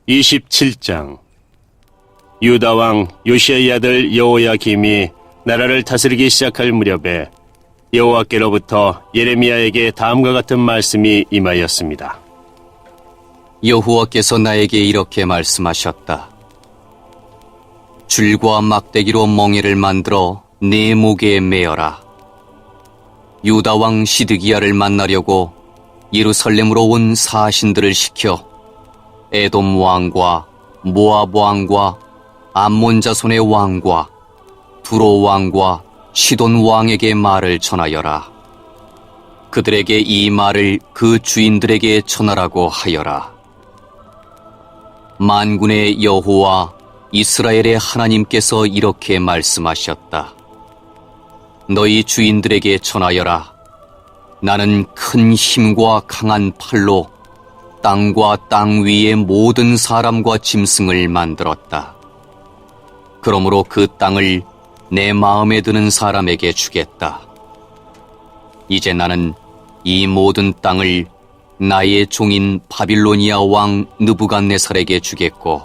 27장. 유다 왕 요시야의 아들 여호야김이 나라를 다스리기 시작할 무렵에 여호와께로부터 예레미야에게 다음과 같은 말씀이 임하였습니다. 여호와께서 나에게 이렇게 말씀하셨다. 줄과 막대기로 멍에를 만들어 네 목에 매어라. 유다 왕 시드기야를 만나려고 예루살렘으로 온 사신들을 시켜 에돔 왕과 모압 왕과 암몬 자손의 왕과 두로 왕과 시돈 왕에게 말을 전하여라. 그들에게 이 말을 그 주인들에게 전하라고 하여라. 만군의 여호와 이스라엘의 하나님께서 이렇게 말씀하셨다. 너희 주인들에게 전하여라. 나는 큰 힘과 강한 팔로 땅과 땅 위의 모든 사람과 짐승을 만들었다. 그러므로 그 땅을 내 마음에 드는 사람에게 주겠다. 이제 나는 이 모든 땅을 나의 종인 바빌로니아 왕 느부갓네살에게 주겠고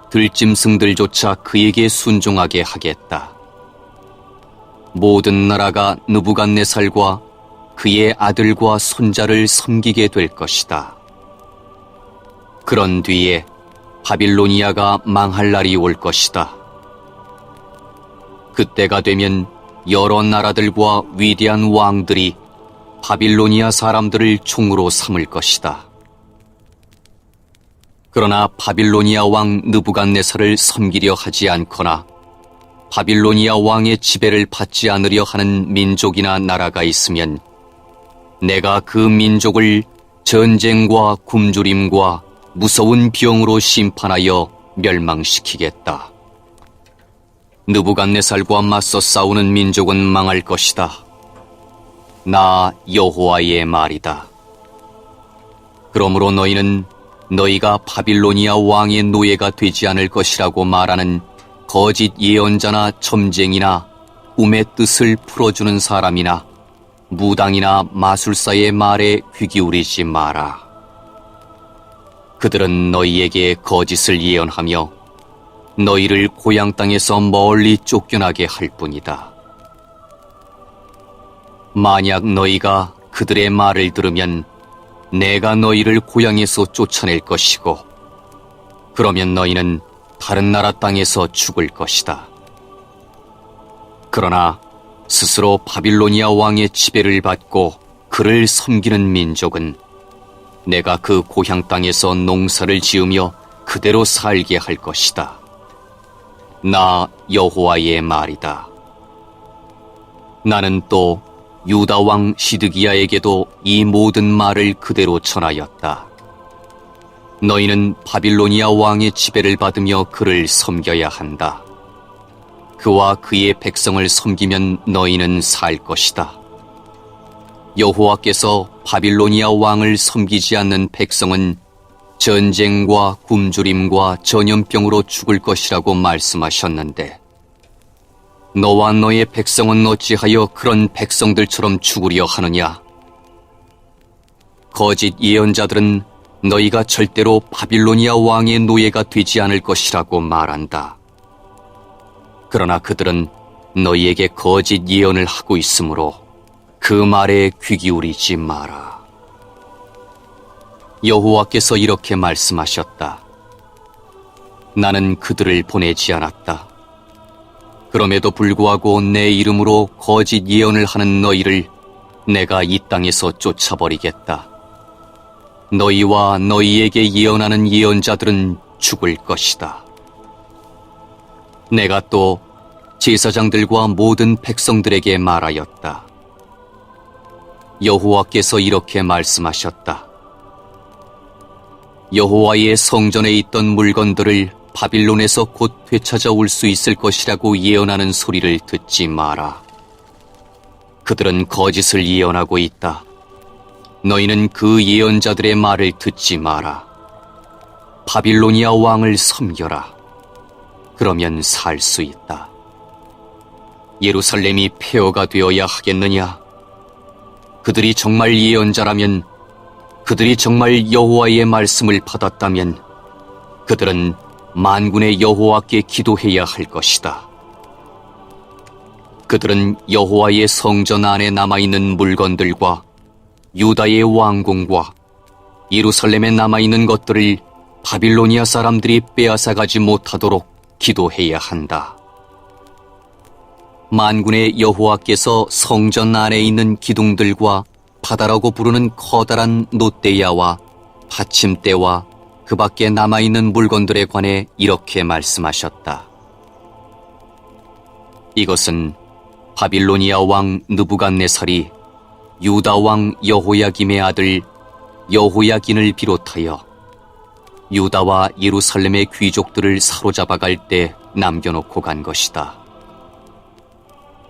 들짐승들조차 그에게 순종하게 하겠다. 모든 나라가 느부갓네살과 그의 아들과 손자를 섬기게 될 것이다. 그런 뒤에 바빌로니아가 망할 날이 올 것이다. 그때가 되면 여러 나라들과 위대한 왕들이 바빌로니아 사람들을 종으로 삼을 것이다. 그러나 바빌로니아 왕 느부갓네살을 섬기려 하지 않거나 바빌로니아 왕의 지배를 받지 않으려 하는 민족이나 나라가 있으면 내가 그 민족을 전쟁과 굶주림과 무서운 병으로 심판하여 멸망시키겠다. 느부갓네살과 맞서 싸우는 민족은 망할 것이다. 나 여호와의 말이다. 그러므로 너희는 너희가 바빌로니아 왕의 노예가 되지 않을 것이라고 말하는 거짓 예언자나 점쟁이나 꿈의 뜻을 풀어주는 사람이나 무당이나 마술사의 말에 귀 기울이지 마라. 그들은 너희에게 거짓을 예언하며 너희를 고향 땅에서 멀리 쫓겨나게 할 뿐이다. 만약 너희가 그들의 말을 들으면 내가 너희를 고향에서 쫓아낼 것이고 그러면 너희는 다른 나라 땅에서 죽을 것이다. 그러나 스스로 바빌로니아 왕의 지배를 받고 그를 섬기는 민족은 내가 그 고향 땅에서 농사를 지으며 그대로 살게 할 것이다. 나 여호와의 말이다. 나는 또 유다 왕 시드기야에게도 이 모든 말을 그대로 전하였다. 너희는 바빌로니아 왕의 지배를 받으며 그를 섬겨야 한다. 그와 그의 백성을 섬기면 너희는 살 것이다. 여호와께서 바빌로니아 왕을 섬기지 않는 백성은 전쟁과 굶주림과 전염병으로 죽을 것이라고 말씀하셨는데 너와 너의 백성은 어찌하여 그런 백성들처럼 죽으려 하느냐? 거짓 예언자들은 너희가 절대로 바빌로니아 왕의 노예가 되지 않을 것이라고 말한다. 그러나 그들은 너희에게 거짓 예언을 하고 있으므로 그 말에 귀 기울이지 마라. 여호와께서 이렇게 말씀하셨다. 나는 그들을 보내지 않았다. 그럼에도 불구하고 내 이름으로 거짓 예언을 하는 너희를 내가 이 땅에서 쫓아버리겠다. 너희와 너희에게 예언하는 예언자들은 죽을 것이다. 내가 또 제사장들과 모든 백성들에게 말하였다. 여호와께서 이렇게 말씀하셨다. 여호와의 성전에 있던 물건들을 바빌론에서 곧 되찾아올 수 있을 것이라고 예언하는 소리를 듣지 마라. 그들은 거짓을 예언하고 있다. 너희는 그 예언자들의 말을 듣지 마라. 바빌로니아 왕을 섬겨라. 그러면 살 수 있다. 예루살렘이 폐허가 되어야 하겠느냐? 그들이 정말 예언자라면 그들이 정말 여호와의 말씀을 받았다면 그들은 만군의 여호와께 기도해야 할 것이다. 그들은 여호와의 성전 안에 남아있는 물건들과 유다의 왕궁과 예루살렘에 남아있는 것들을 바빌로니아 사람들이 빼앗아가지 못하도록 기도해야 한다. 만군의 여호와께서 성전 안에 있는 기둥들과 바다라고 부르는 커다란 놋대야와 받침대와 그 밖에 남아있는 물건들에 관해 이렇게 말씀하셨다. 이것은 바빌로니아 왕 느부갓네살이 유다 왕 여호야김의 아들 여호야긴을 비롯하여 유다와 예루살렘의 귀족들을 사로잡아갈 때 남겨놓고 간 것이다.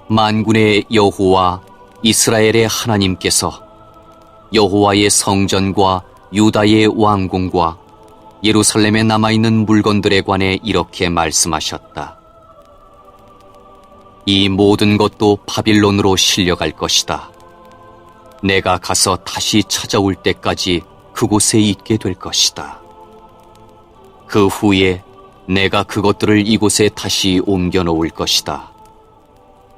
만군의 여호와 이스라엘의 하나님께서 여호와의 성전과 유다의 왕궁과 예루살렘에 남아있는 물건들에 관해 이렇게 말씀하셨다. 이 모든 것도 바빌론으로 실려갈 것이다. 내가 가서 다시 찾아올 때까지 그곳에 있게 될 것이다. 그 후에 내가 그것들을 이곳에 다시 옮겨 놓을 것이다.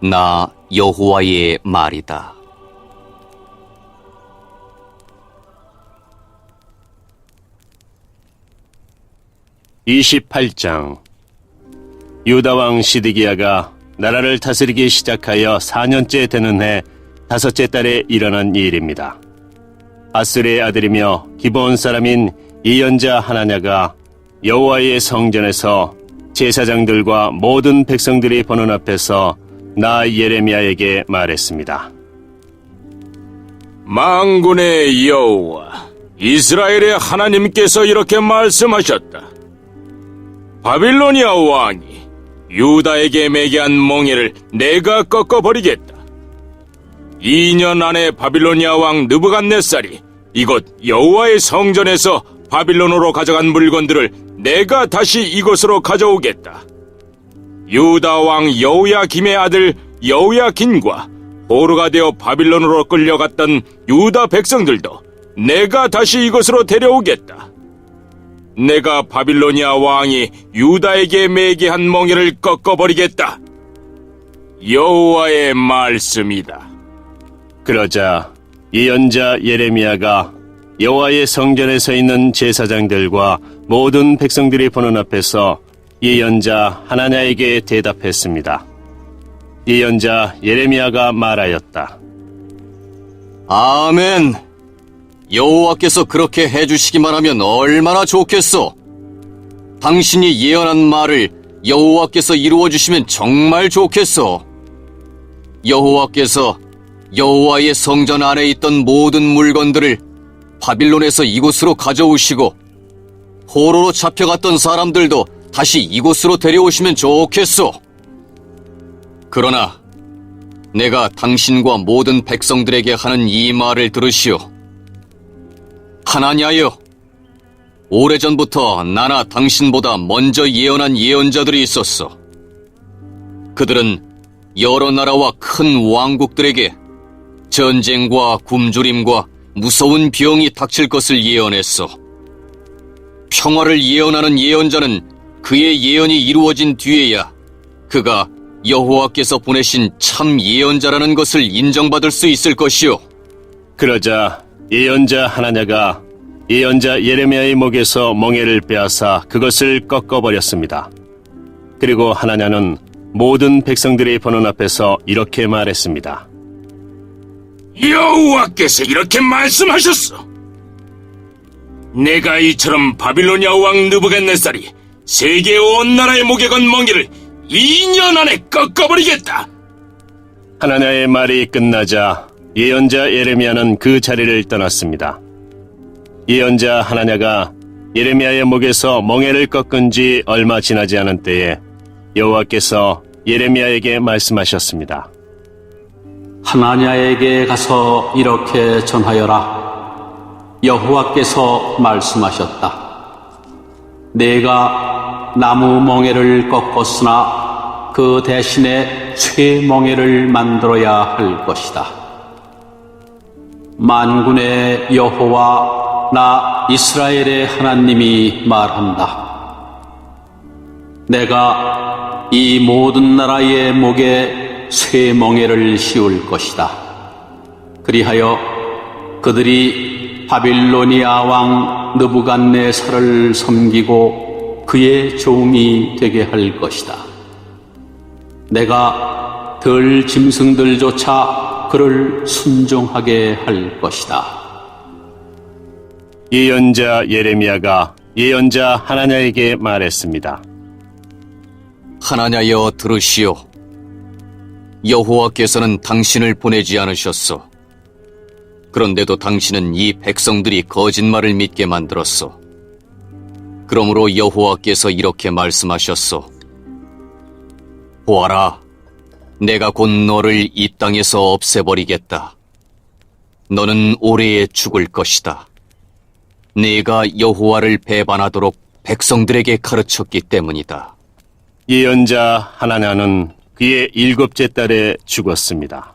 나 여호와의 말이다. (28장) 유다 왕 시드기야가 나라를 다스리기 시작하여 4년째 되는 해 5째 달에 일어난 일입니다. 아스리의 아들이며 기브온 사람인 이연자 하나냐가 여호와의 성전에서 제사장들과 모든 백성들이 보는 앞에서 나 예레미야에게 말했습니다. 만군의 여호와 이스라엘의 하나님께서 이렇게 말씀하셨다. 바빌로니아 왕이 유다에게 매게 한 멍에를 내가 꺾어버리겠다. 2년 안에 바빌로니아 왕 느부갓네살이 이곳 여호와의 성전에서 바빌론으로 가져간 물건들을 내가 다시 이곳으로 가져오겠다. 유다 왕 여호야김의 아들 여호야긴과 포로가 되어 바빌론으로 끌려갔던 유다 백성들도 내가 다시 이곳으로 데려오겠다. 내가 바빌로니아 왕이 유다에게 매게 한 멍에를 꺾어버리겠다. 여호와의 말씀이다. 그러자 예언자 예레미야가 여호와의 성전에 서 있는 제사장들과 모든 백성들이 보는 앞에서 예언자 하나냐에게 대답했습니다. 예언자 예레미야가 말하였다. 아멘. 여호와께서 그렇게 해주시기만 하면 얼마나 좋겠소. 당신이 예언한 말을 여호와께서 이루어주시면 정말 좋겠소. 여호와께서 여호와의 성전 안에 있던 모든 물건들을 바빌론에서 이곳으로 가져오시고 포로로 잡혀갔던 사람들도 다시 이곳으로 데려오시면 좋겠소. 그러나 내가 당신과 모든 백성들에게 하는 이 말을 들으시오. 하나냐여, 오래전부터 나나 당신보다 먼저 예언한 예언자들이 있었어. 그들은 여러 나라와 큰 왕국들에게 전쟁과 굶주림과 무서운 병이 닥칠 것을 예언했어. 평화를 예언하는 예언자는 그의 예언이 이루어진 뒤에야 그가 여호와께서 보내신 참 예언자라는 것을 인정받을 수 있을 것이오. 그러자 예언자 하나냐가 예언자 예레미야의 목에서 멍에를 빼앗아 그것을 꺾어버렸습니다. 그리고 하나냐는 모든 백성들이 보는 앞에서 이렇게 말했습니다. 여호와께서 이렇게 말씀하셨어. 내가 이처럼 바빌로니아 왕 느부갓네살이 세계 온 나라의 목에 건 멍에를 2년 안에 꺾어버리겠다. 하나냐의 말이 끝나자 예언자 예레미야는 그 자리를 떠났습니다. 예언자 하나냐가 예레미야의 목에서 멍에를 꺾은 지 얼마 지나지 않은 때에 여호와께서 예레미야에게 말씀하셨습니다. 하나냐에게 가서 이렇게 전하여라. 여호와께서 말씀하셨다. 내가 나무 멍에를 꺾었으나 그 대신에 쇠 멍에를 만들어야 할 것이다. 만군의 여호와 나 이스라엘의 하나님이 말한다. 내가 이 모든 나라의 목에 쇠 멍에를 씌울 것이다. 그리하여 그들이 바빌로니아 왕 느부갓네살을 섬기고 그의 종이 되게 할 것이다. 내가 들 짐승들조차 그를 순종하게 할 것이다. 예언자 예레미야가 예언자 하나냐에게 말했습니다. 하나냐여 들으시오. 여호와께서는 당신을 보내지 않으셨소. 그런데도 당신은 이 백성들이 거짓말을 믿게 만들었소. 그러므로 여호와께서 이렇게 말씀하셨소. 보아라, 내가 곧 너를 이 땅에서 없애버리겠다. 너는 오래에 죽을 것이다. 네가 여호와를 배반하도록 백성들에게 가르쳤기 때문이다. 예언자 하나냐는 그의 7째 달에 죽었습니다.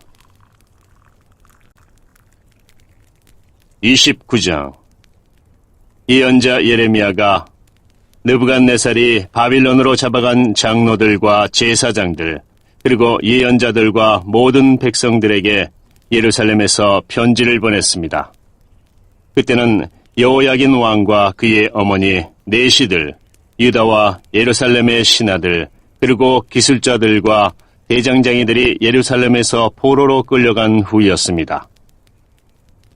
29장 예언자 예레미야가 느부갓네살이 바빌론으로 잡아간 장로들과 제사장들 그리고 예언자들과 모든 백성들에게 예루살렘에서 편지를 보냈습니다. 그때는 여호야긴 왕과 그의 어머니 내시들, 유다와 예루살렘의 신하들, 그리고 기술자들과 대장장이들이 예루살렘에서 포로로 끌려간 후였습니다.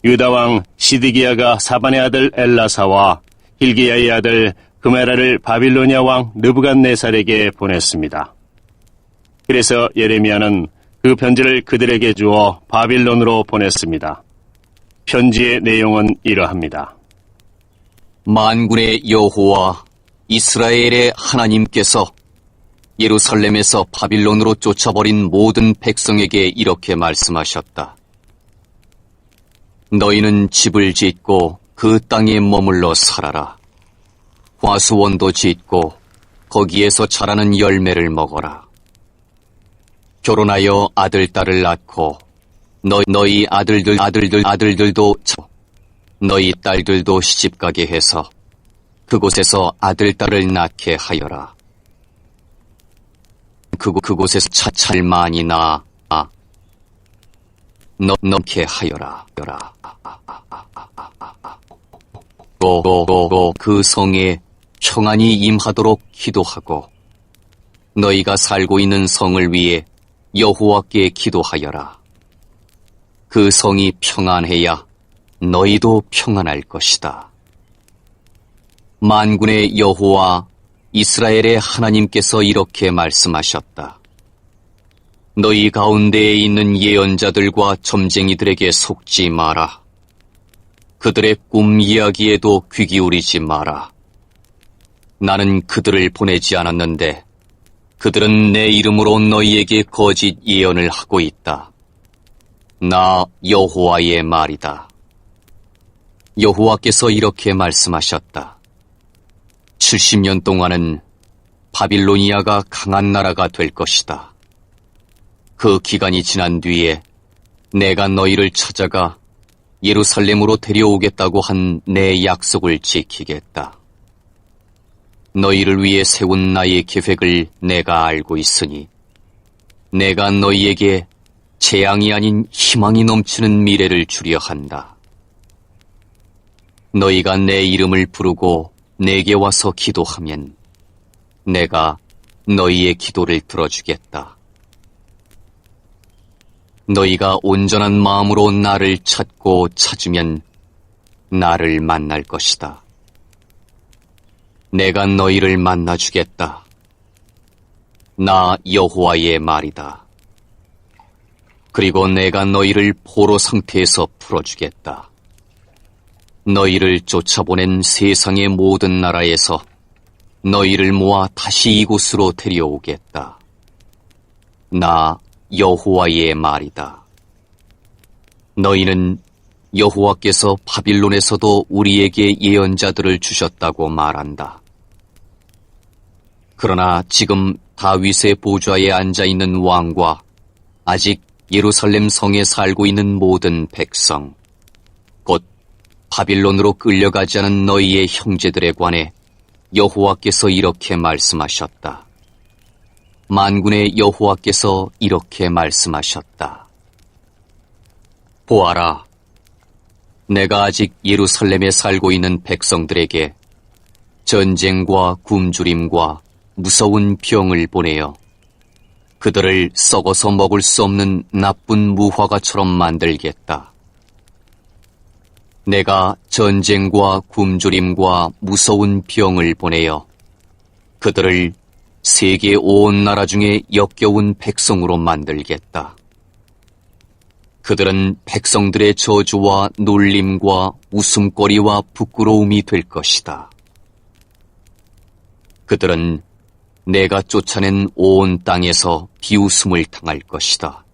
유다왕 시드기야가 사반의 아들 엘라사와 hil기야의 아들 그메라를 바빌로니아 왕 느부갓네살에게 보냈습니다. 그래서 예레미야는 그 편지를 그들에게 주어 바빌론으로 보냈습니다. 편지의 내용은 이러합니다. 만군의 여호와 이스라엘의 하나님께서 예루살렘에서 바빌론으로 쫓아버린 모든 백성에게 이렇게 말씀하셨다. 너희는 집을 짓고 그 땅에 머물러 살아라. 화수원도 짓고 거기에서 자라는 열매를 먹어라. 결혼하여 아들, 딸을 낳고 너희 아들들도 너희 딸들도 시집가게 해서 그곳에서 아들, 딸을 낳게 하여라. 그곳에서 차차를 많이 낳아 넣게 하여라. 그 성에 평안이 임하도록 기도하고 너희가 살고 있는 성을 위해 여호와께 기도하여라. 그 성이 평안해야 너희도 평안할 것이다. 만군의 여호와 이스라엘의 하나님께서 이렇게 말씀하셨다. 너희 가운데에 있는 예언자들과 점쟁이들에게 속지 마라. 그들의 꿈 이야기에도 귀 기울이지 마라. 나는 그들을 보내지 않았는데 그들은 내 이름으로 너희에게 거짓 예언을 하고 있다. 나 여호와의 말이다. 여호와께서 이렇게 말씀하셨다. 70년 동안은 바빌로니아가 강한 나라가 될 것이다. 그 기간이 지난 뒤에 내가 너희를 찾아가 예루살렘으로 데려오겠다고 한 내 약속을 지키겠다. 너희를 위해 세운 나의 계획을 내가 알고 있으니 내가 너희에게 재앙이 아닌 희망이 넘치는 미래를 주려 한다. 너희가 내 이름을 부르고 내게 와서 기도하면 내가 너희의 기도를 들어주겠다. 너희가 온전한 마음으로 나를 찾고 찾으면 나를 만날 것이다. 내가 너희를 만나주겠다. 나 여호와의 말이다. 그리고 내가 너희를 포로 상태에서 풀어주겠다. 너희를 쫓아보낸 세상의 모든 나라에서 너희를 모아 다시 이곳으로 데려오겠다. 나 여호와의 말이다. 너희는 여호와께서 바빌론에서도 우리에게 예언자들을 주셨다고 말한다. 그러나 지금 다윗의 보좌에 앉아있는 왕과 아직 예루살렘 성에 살고 있는 모든 백성, 바빌론으로 끌려가지 않은 너희의 형제들에 관해 여호와께서 이렇게 말씀하셨다. 만군의 여호와께서 이렇게 말씀하셨다. 보아라, 내가 아직 예루살렘에 살고 있는 백성들에게 전쟁과 굶주림과 무서운 병을 보내어 그들을 썩어서 먹을 수 없는 나쁜 무화과처럼 만들겠다. 내가 전쟁과 굶주림과 무서운 병을 보내어 그들을 세계 온 나라 중에 역겨운 백성으로 만들겠다. 그들은 백성들의 저주와 놀림과 웃음거리와 부끄러움이 될 것이다. 그들은 내가 쫓아낸 온 땅에서 비웃음을 당할 것이다.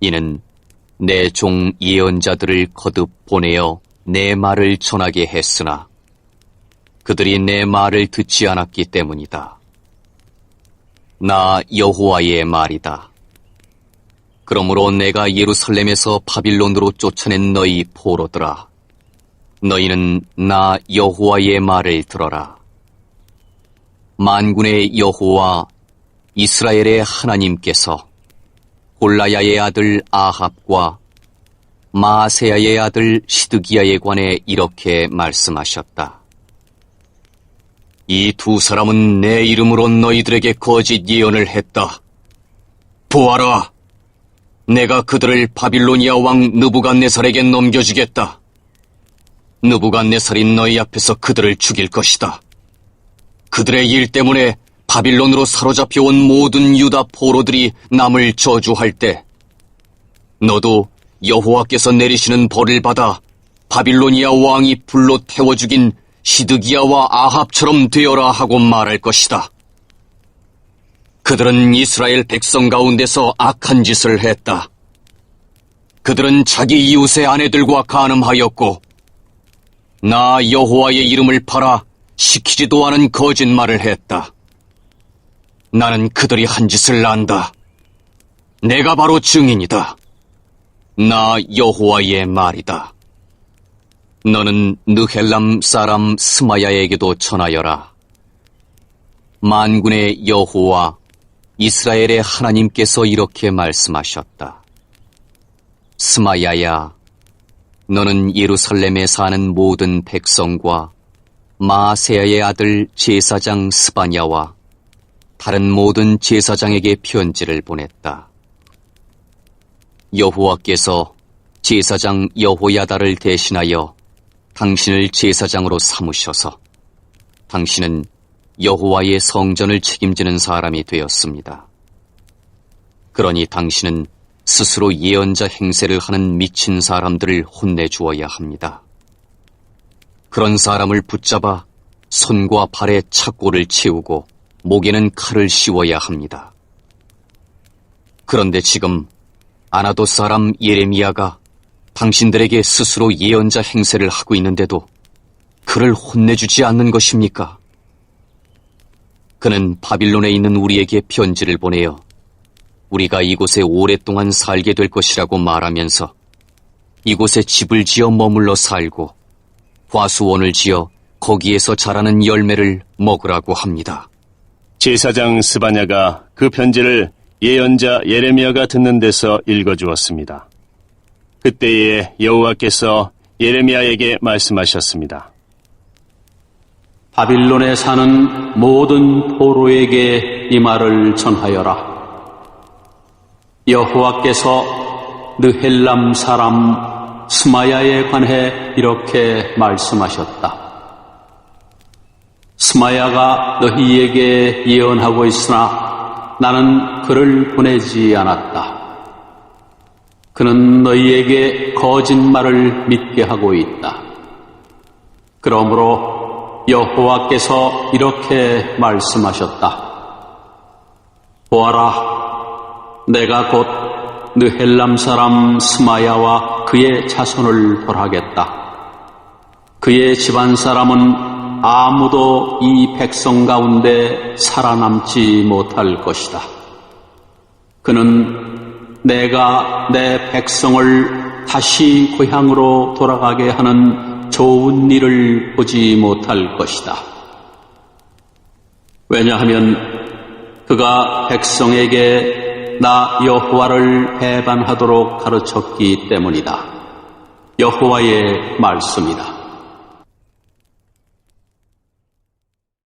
이는 내 종 예언자들을 거듭 보내어 내 말을 전하게 했으나 그들이 내 말을 듣지 않았기 때문이다. 나 여호와의 말이다. 그러므로 내가 예루살렘에서 바빌론으로 쫓아낸 너희 포로들아, 너희는 나 여호와의 말을 들어라. 만군의 여호와 이스라엘의 하나님께서 홀라야의 아들 아합과 마아세야의 아들 시드기야에 관해 이렇게 말씀하셨다. 이 두 사람은 내 이름으로 너희들에게 거짓 예언을 했다. 보아라, 내가 그들을 바빌로니아 왕 느부갓네살에게 넘겨주겠다. 느부갓네살이 너희 앞에서 그들을 죽일 것이다. 그들의 일 때문에 바빌론으로 사로잡혀온 모든 유다 포로들이 남을 저주할 때 너도 여호와께서 내리시는 벌을 받아 바빌로니아 왕이 불로 태워 죽인 시드기야와 아합처럼 되어라 하고 말할 것이다. 그들은 이스라엘 백성 가운데서 악한 짓을 했다. 그들은 자기 이웃의 아내들과 간음하였고 나 여호와의 이름을 팔아 시키지도 않은 거짓말을 했다. 나는 그들이 한 짓을 안다. 내가 바로 증인이다. 나 여호와의 말이다. 너는 느헬람 사람 스마야에게도 전하여라. 만군의 여호와 이스라엘의 하나님께서 이렇게 말씀하셨다. 스마야야, 너는 예루살렘에 사는 모든 백성과 마아세야의 아들 제사장 스바냐와 다른 모든 제사장에게 편지를 보냈다. 여호와께서 제사장 여호야다를 대신하여 당신을 제사장으로 삼으셔서 당신은 여호와의 성전을 책임지는 사람이 되었습니다. 그러니 당신은 스스로 예언자 행세를 하는 미친 사람들을 혼내주어야 합니다. 그런 사람을 붙잡아 손과 발에 착고를 채우고 목에는 칼을 씌워야 합니다. 그런데 지금 아나돗 사람 예레미야가 당신들에게 스스로 예언자 행세를 하고 있는데도 그를 혼내주지 않는 것입니까? 그는 바빌론에 있는 우리에게 편지를 보내어 우리가 이곳에 오랫동안 살게 될 것이라고 말하면서 이곳에 집을 지어 머물러 살고 과수원을 지어 거기에서 자라는 열매를 먹으라고 합니다. 제사장 스바냐가 그 편지를 예언자 예레미야가 듣는 데서 읽어주었습니다. 그때에 여호와께서 예레미야에게 말씀하셨습니다. 바빌론에 사는 모든 포로에게 이 말을 전하여라. 여호와께서 느헬람 사람 스마야에 관해 이렇게 말씀하셨다. 스마야가 너희에게 예언하고 있으나 나는 그를 보내지 않았다. 그는 너희에게 거짓말을 믿게 하고 있다. 그러므로 여호와께서 이렇게 말씀하셨다. 보아라, 내가 곧 느헬람 사람 스마야와 그의 자손을 벌하겠다. 그의 집안 사람은 아무도 이 백성 가운데 살아남지 못할 것이다. 그는 내가 내 백성을 다시 고향으로 돌아가게 하는 좋은 일을 보지 못할 것이다. 왜냐하면 그가 백성에게 나 여호와를 배반하도록 가르쳤기 때문이다. 여호와의 말씀이다.